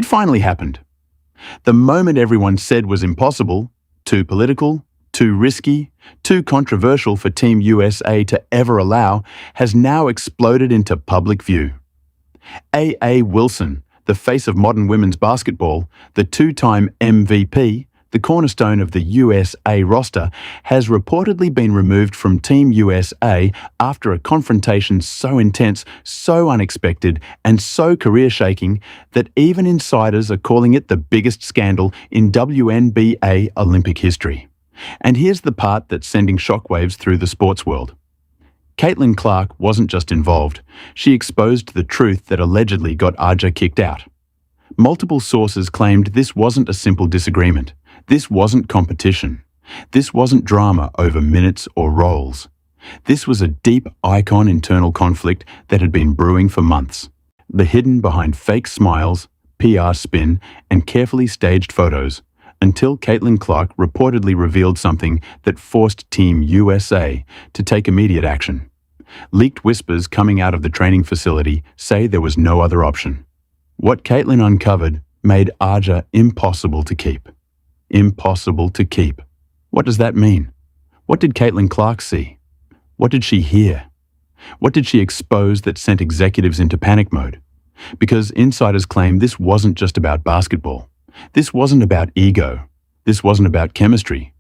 finally happened. The moment everyone said was impossible, too political, too risky, too controversial for Team USA to ever allow, has now exploded into public view. A.A. Wilson, the face of modern women's basketball, the two-time MVP, the cornerstone of the USA roster, has reportedly been removed from Team USA after a confrontation so intense, so unexpected, and so career-shaking that even insiders are calling it the biggest scandal in WNBA Olympic history. And here's the part that's sending shockwaves through the sports world. Caitlin Clark wasn't just involved, she exposed the truth that allegedly got Aja kicked out. Multiple sources claimed this wasn't a simple disagreement. This wasn't competition. This wasn't drama over minutes or roles. This was a deep icon internal conflict that had been brewing for months. The hidden behind fake smiles, PR spin, and carefully staged photos, until Caitlin Clark reportedly revealed something that forced Team USA to take immediate action. Leaked whispers coming out of the training facility say there was no other option. What Caitlin uncovered made Aja impossible to keep. Impossible to keep. What does that mean? What did Caitlin Clark see? What did she hear? What did she expose that sent executives into panic mode? Because insiders claim this wasn't just about basketball. This wasn't about ego. This wasn't about chemistry.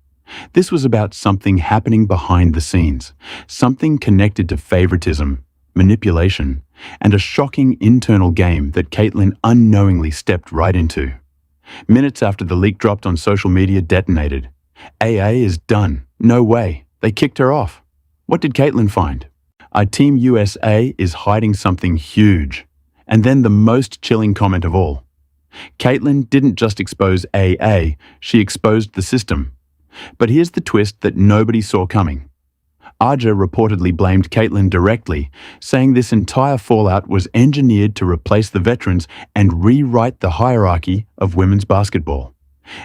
This was about something happening behind the scenes, something connected to favoritism, manipulation, and a shocking internal game that Caitlin unknowingly stepped right into. Minutes after the leak dropped on social media detonated. AA is done. No way. They kicked her off. What did Caitlin find? Our Team USA is hiding something huge. And then the most chilling comment of all. Caitlin didn't just expose AA, she exposed the system. But here's the twist that nobody saw coming. Aja reportedly blamed Caitlin directly, saying this entire fallout was engineered to replace the veterans and rewrite the hierarchy of women's basketball.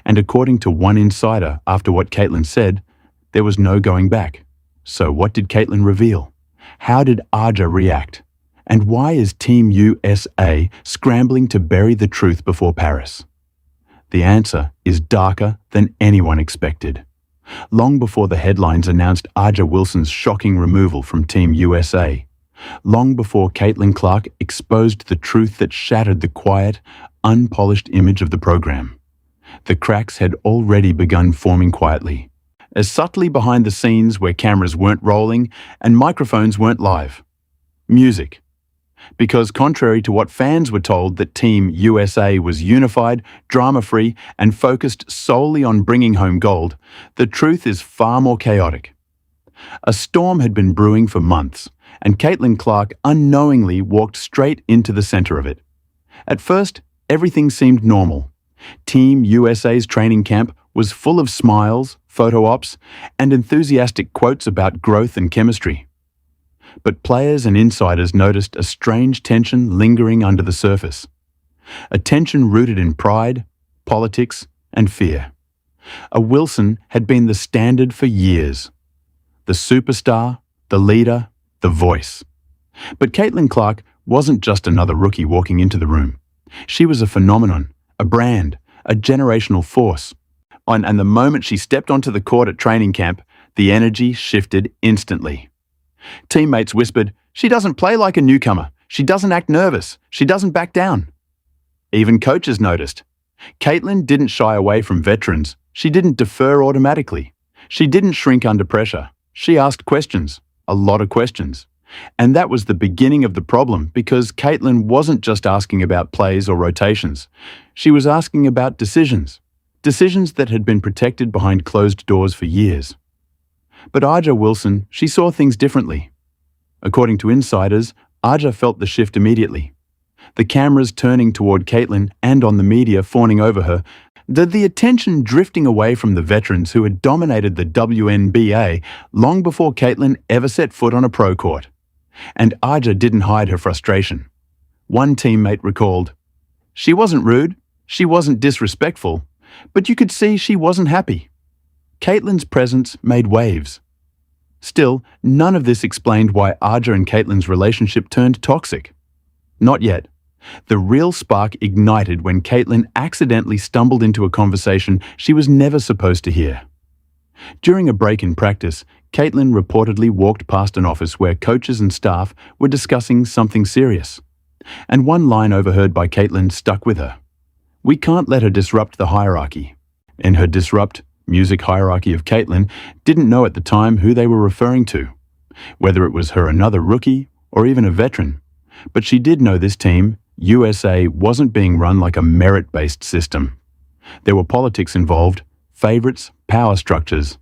And according to one insider, after what Caitlin said, there was no going back. So what did Caitlin reveal? How did Aja react? And why is Team USA scrambling to bury the truth before Paris? The answer is darker than anyone expected. Long before the headlines announced Aja Wilson's shocking removal from Team USA, long before Caitlin Clark exposed the truth that shattered the quiet, unpolished image of the program, the cracks had already begun forming quietly, as subtly behind the scenes where cameras weren't rolling and microphones weren't live. Music. Because contrary to what fans were told that Team USA was unified, drama-free, and focused solely on bringing home gold, the truth is far more chaotic. A storm had been brewing for months, and Caitlin Clark unknowingly walked straight into the center of it. At first, everything seemed normal. Team USA's training camp was full of smiles, photo ops, and enthusiastic quotes about growth and chemistry. But players and insiders noticed a strange tension lingering under the surface. A tension rooted in pride, politics, and fear. A Wilson had been the standard for years. The superstar, the leader, the voice. But Caitlin Clark wasn't just another rookie walking into the room. She was a phenomenon, a brand, a generational force. And the moment she stepped onto the court at training camp, the energy shifted instantly. Teammates whispered, "She doesn't play like a newcomer. She doesn't act nervous. She doesn't back down." Even coaches noticed. Caitlin didn't shy away from veterans. She didn't defer automatically. She didn't shrink under pressure. She asked questions, a lot of questions. And that was the beginning of the problem because Caitlin wasn't just asking about plays or rotations. She was asking about decisions. Decisions that had been protected behind closed doors for years. But Aja Wilson, she saw things differently. According to insiders, Aja felt the shift immediately. The cameras turning toward Caitlin and on the media fawning over her, the attention drifting away from the veterans who had dominated the WNBA long before Caitlin ever set foot on a pro court. And Aja didn't hide her frustration. One teammate recalled, "She wasn't rude, she wasn't disrespectful, but you could see she wasn't happy." Caitlin's presence made waves. Still, none of this explained why Aja and Caitlin's relationship turned toxic. Not yet. The real spark ignited when Caitlin accidentally stumbled into a conversation she was never supposed to hear. During a break in practice, Caitlin reportedly walked past an office where coaches and staff were discussing something serious. And one line overheard by Caitlin stuck with her. "We can't let her disrupt the hierarchy." And her disrupt music hierarchy of Caitlin didn't know at the time who they were referring to, whether it was her another rookie or even a veteran. But she did know this team, USA, wasn't being run like a merit-based system. There were politics involved, favorites, power structures.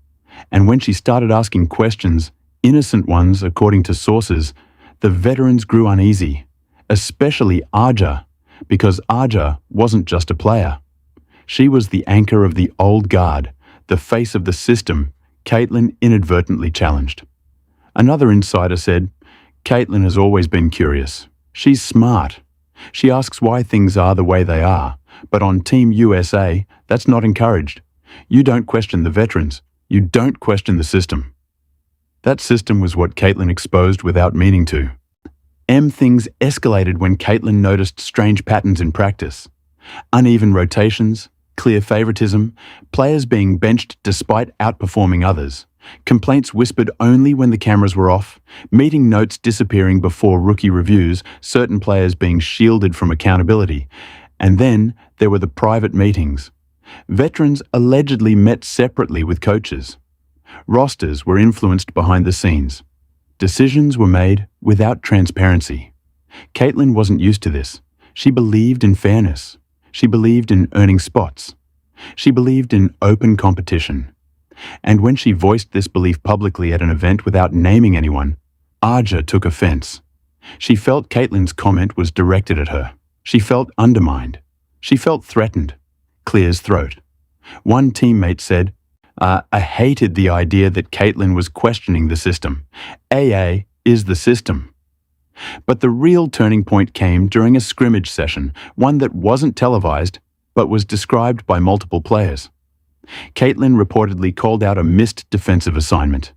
And when she started asking questions, innocent ones according to sources, the veterans grew uneasy, especially Aja, because Aja wasn't just a player. She was the anchor of the old guard, the face of the system Caitlin inadvertently challenged. Another insider said, "Caitlin has always been curious. She's smart. She asks why things are the way they are, but on Team USA, that's not encouraged. You don't question the veterans. You don't question the system." That system was what Caitlin exposed without meaning to. Things escalated when Caitlin noticed strange patterns in practice. Uneven rotations, clear favoritism, players being benched despite outperforming others, complaints whispered only when the cameras were off, meeting notes disappearing before rookie reviews, certain players being shielded from accountability. And then there were the private meetings. Veterans allegedly met separately with coaches. Rosters were influenced behind the scenes. Decisions were made without transparency. Caitlin wasn't used to this. She believed in fairness. She believed in earning spots. She believed in open competition. And when she voiced this belief publicly at an event without naming anyone, Aja took offense. She felt Caitlin's comment was directed at her. She felt undermined. She felt threatened. Clear's throat. One teammate said, "I hated the idea that Caitlin was questioning the system. AA is the system." But the real turning point came during a scrimmage session, one that wasn't televised, but was described by multiple players. Caitlin reportedly called out a missed defensive assignment,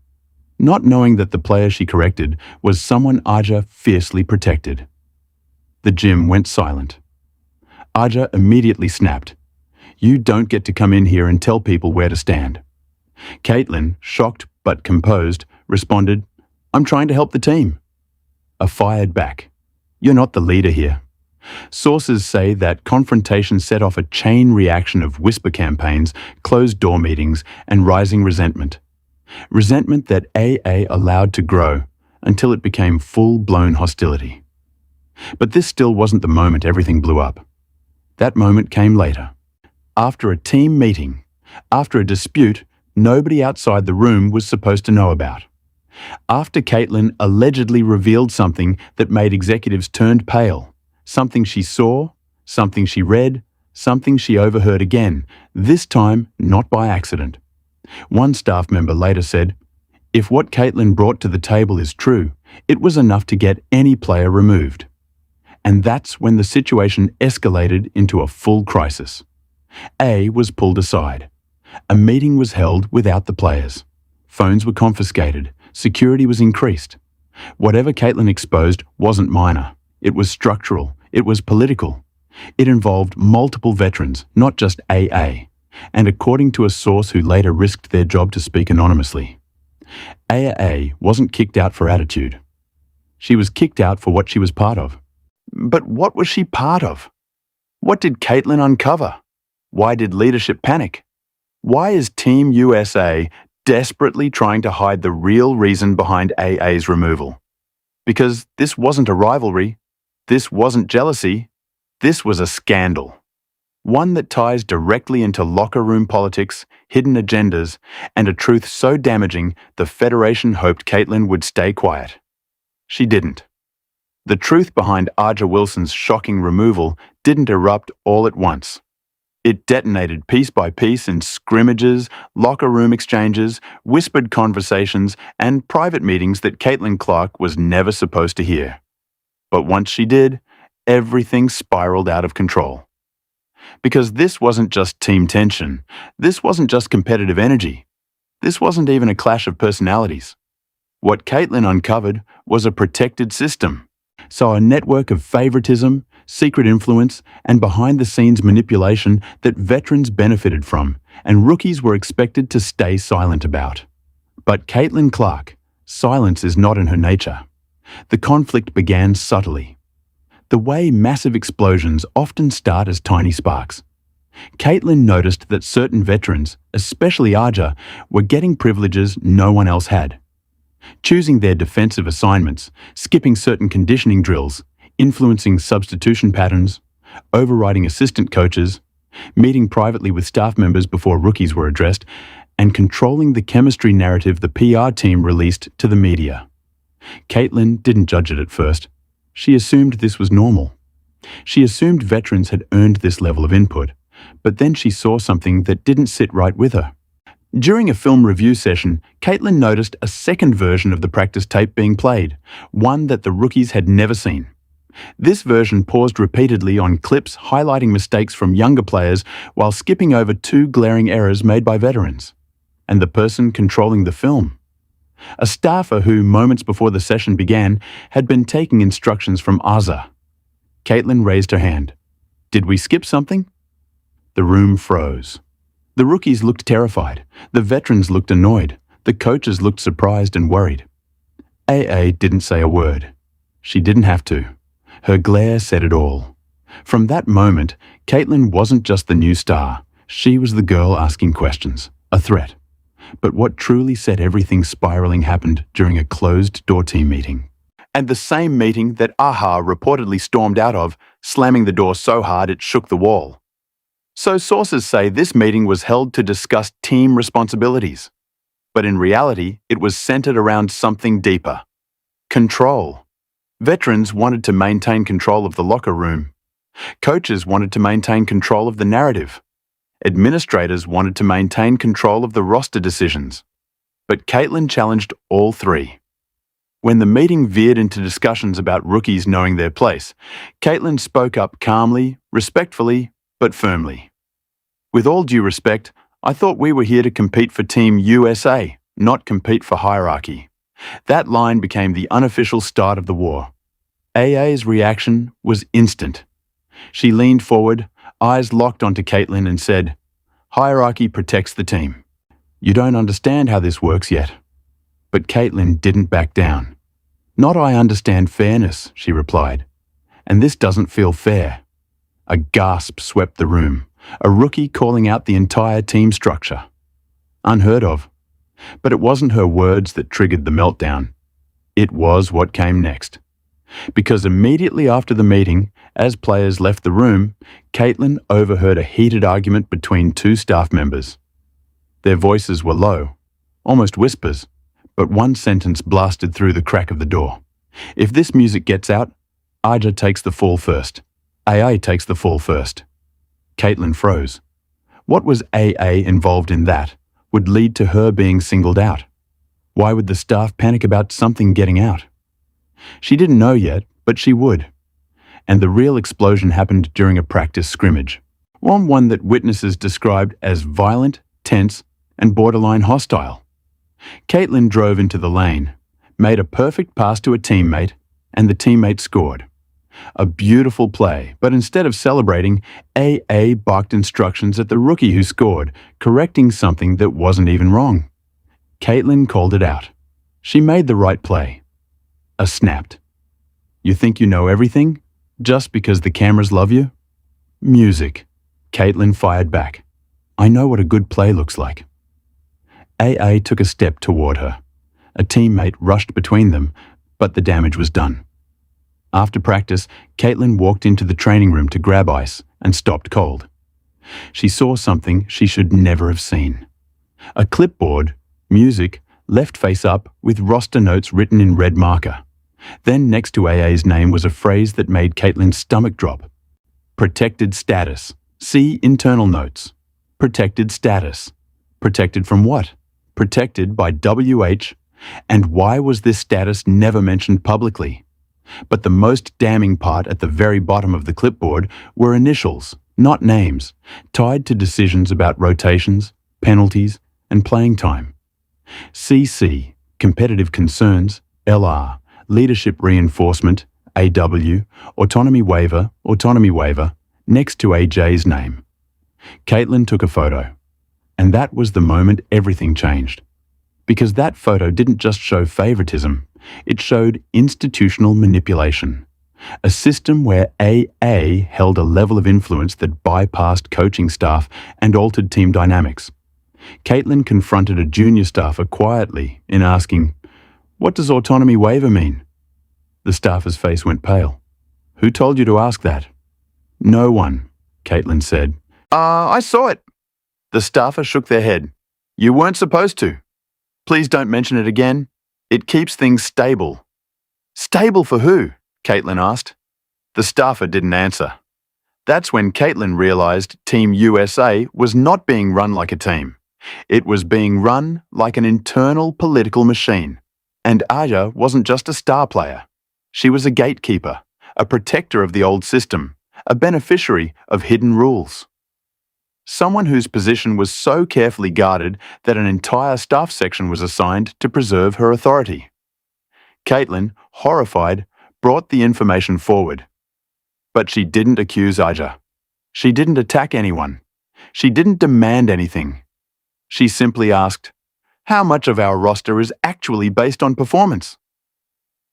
not knowing that the player she corrected was someone Aja fiercely protected. The gym went silent. Aja immediately snapped, "You don't get to come in here and tell people where to stand." Caitlin, shocked but composed, responded, "I'm trying to help the team." Fired back, "You're not the leader here." Sources say that confrontation set off a chain reaction of whisper campaigns, closed-door meetings, and rising resentment. Resentment that AA allowed to grow until it became full-blown hostility. But this still wasn't the moment everything blew up. That moment came later. After a team meeting, after a dispute nobody outside the room was supposed to know about. After Caitlin allegedly revealed something that made executives turn pale, something she saw, something she read, something she overheard again, this time not by accident. One staff member later said, "If what Caitlin brought to the table is true, it was enough to get any player removed." And that's when the situation escalated into a full crisis. A was pulled aside. A meeting was held without the players. Phones were confiscated. Security was increased. Whatever Caitlin exposed wasn't minor. It was structural. It was political. It involved multiple veterans, not just AA, and according to a source who later risked their job to speak anonymously. AA wasn't kicked out for attitude. She was kicked out for what she was part of. But what was she part of? What did Caitlin uncover? Why did leadership panic? Why is Team USA desperately trying to hide the real reason behind AA's removal? Because this wasn't a rivalry. This wasn't jealousy. This was a scandal. One that ties directly into locker room politics, hidden agendas, and a truth so damaging the Federation hoped Caitlin would stay quiet. She didn't. The truth behind Aja Wilson's shocking removal didn't erupt all at once. It detonated piece by piece in scrimmages, locker room exchanges, whispered conversations, and private meetings that Caitlin Clark was never supposed to hear. But once she did, everything spiraled out of control. Because this wasn't just team tension. This wasn't just competitive energy. This wasn't even a clash of personalities. What Caitlin uncovered was a protected system. So a network of favoritism, secret influence, and behind-the-scenes manipulation that veterans benefited from, and rookies were expected to stay silent about. But Caitlin Clark, silence is not in her nature. The conflict began subtly. The way massive explosions often start as tiny sparks. Caitlin noticed that certain veterans, especially Aja, were getting privileges no one else had. Choosing their defensive assignments, skipping certain conditioning drills, influencing substitution patterns, overriding assistant coaches, meeting privately with staff members before rookies were addressed, and controlling the chemistry narrative the PR team released to the media. Caitlin didn't judge it at first. She assumed this was normal. She assumed veterans had earned this level of input, but then she saw something that didn't sit right with her. During a film review session, Caitlin noticed a second version of the practice tape being played, one that the rookies had never seen. This version paused repeatedly on clips highlighting mistakes from younger players while skipping over two glaring errors made by veterans. And the person controlling the film? A staffer who, moments before the session began, had been taking instructions from Aza. Caitlin raised her hand. "Did we skip something?" The room froze. The rookies looked terrified. The veterans looked annoyed. The coaches looked surprised and worried. AA didn't say a word. She didn't have to. Her glare said it all. From that moment, Caitlin wasn't just the new star. She was the girl asking questions, a threat. But what truly set everything spiraling happened during a closed-door team meeting. And the same meeting that AHA reportedly stormed out of, slamming the door so hard it shook the wall. So sources say this meeting was held to discuss team responsibilities. But in reality, it was centered around something deeper. Control. Veterans wanted to maintain control of the locker room. Coaches wanted to maintain control of the narrative. Administrators wanted to maintain control of the roster decisions. But Caitlin challenged all three. When the meeting veered into discussions about rookies knowing their place, Caitlin spoke up calmly, respectfully, but firmly. "With all due respect, I thought we were here to compete for Team USA, not compete for hierarchy." That line became the unofficial start of the war. AA's reaction was instant. She leaned forward, eyes locked onto Caitlin, and said, "Hierarchy protects the team. You don't understand how this works yet." But Caitlin didn't back down. "Not I understand fairness," she replied. "And this doesn't feel fair." A gasp swept the room, a rookie calling out the entire team structure. Unheard of. But it wasn't her words that triggered the meltdown. It was what came next. Because immediately after the meeting, as players left the room, Caitlin overheard a heated argument between two staff members. Their voices were low, almost whispers, but one sentence blasted through the crack of the door. "If this music gets out, Aja takes the fall first. AA takes the fall first." Caitlin froze. What was AA involved in that would lead to her being singled out? Why would the staff panic about something getting out? She didn't know yet, but she would. And the real explosion happened during a practice scrimmage. One that witnesses described as violent, tense, and borderline hostile. Caitlin drove into the lane, made a perfect pass to a teammate, and the teammate scored. A beautiful play, but instead of celebrating, AA barked instructions at the rookie who scored, correcting something that wasn't even wrong. Caitlin called it out. She made the right play. A snapped. "You think you know everything? Just because the cameras love you?" "Music," Caitlin fired back. "I know what a good play looks like." AA took a step toward her. A teammate rushed between them, but the damage was done. After practice, Caitlin walked into the training room to grab ice and stopped cold. She saw something she should never have seen. A clipboard, music, left face up with roster notes written in red marker. Then next to AA's name was a phrase that made Caitlin's stomach drop. "Protected status. See internal notes." Protected status. Protected from what? Protected by WH. And why was this status never mentioned publicly? But the most damning part at the very bottom of the clipboard were initials, not names, tied to decisions about rotations, penalties, and playing time. CC, competitive concerns, LR, leadership reinforcement, AW, autonomy waiver, next to AJ's name. Caitlin took a photo. And that was the moment everything changed. Because that photo didn't just show favoritism, it showed institutional manipulation. A system where AA held a level of influence that bypassed coaching staff and altered team dynamics. Caitlin confronted a junior staffer quietly in asking, "What does autonomy waiver mean?" The staffer's face went pale. "Who told you to ask that?" "No one," Caitlin said. I saw it." The staffer shook their head. "You weren't supposed to. Please don't mention it again. It keeps things stable." "Stable for who?" Caitlin asked. The staffer didn't answer. That's when Caitlin realized Team USA was not being run like a team. It was being run like an internal political machine. And Aja wasn't just a star player. She was a gatekeeper, a protector of the old system, a beneficiary of hidden rules. Someone whose position was so carefully guarded that an entire staff section was assigned to preserve her authority. Caitlin, horrified, brought the information forward. But she didn't accuse Aja. She didn't attack anyone. She didn't demand anything. She simply asked, "How much of our roster is actually based on performance?"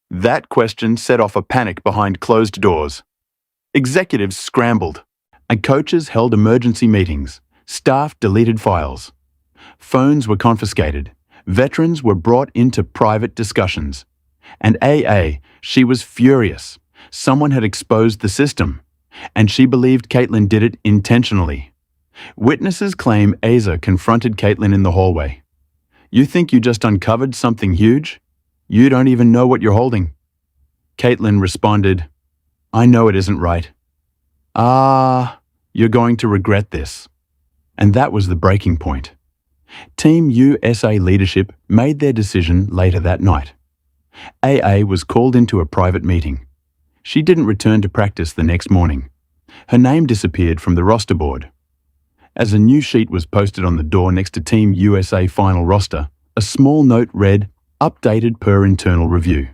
That question set off a panic behind closed doors. Executives scrambled, and coaches held emergency meetings. Staff deleted files. Phones were confiscated. Veterans were brought into private discussions. And AA, she was furious. Someone had exposed the system, and she believed Caitlin did it intentionally. Witnesses claim Asa confronted Caitlin in the hallway. "You think you just uncovered something huge? You don't even know what you're holding." Caitlin responded, "I know it isn't right." You're going to regret this." And that was the breaking point. Team USA leadership made their decision later that night. AA was called into a private meeting. She didn't return to practice the next morning. Her name disappeared from the roster board. As a new sheet was posted on the door next to Team USA final roster, a small note read, "Updated per internal review."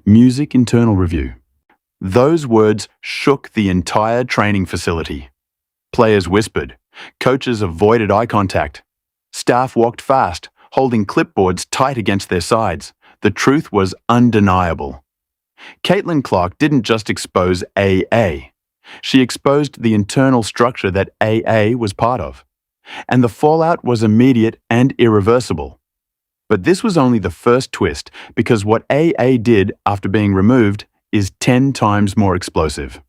Music internal review. Those words shook the entire training facility. Players whispered. Coaches avoided eye contact. Staff walked fast, holding clipboards tight against their sides. The truth was undeniable. Caitlin Clark didn't just expose AA. She exposed the internal structure that AA was part of. And the fallout was immediate and irreversible. But this was only the first twist, because what AA did after being removed is 10 times more explosive.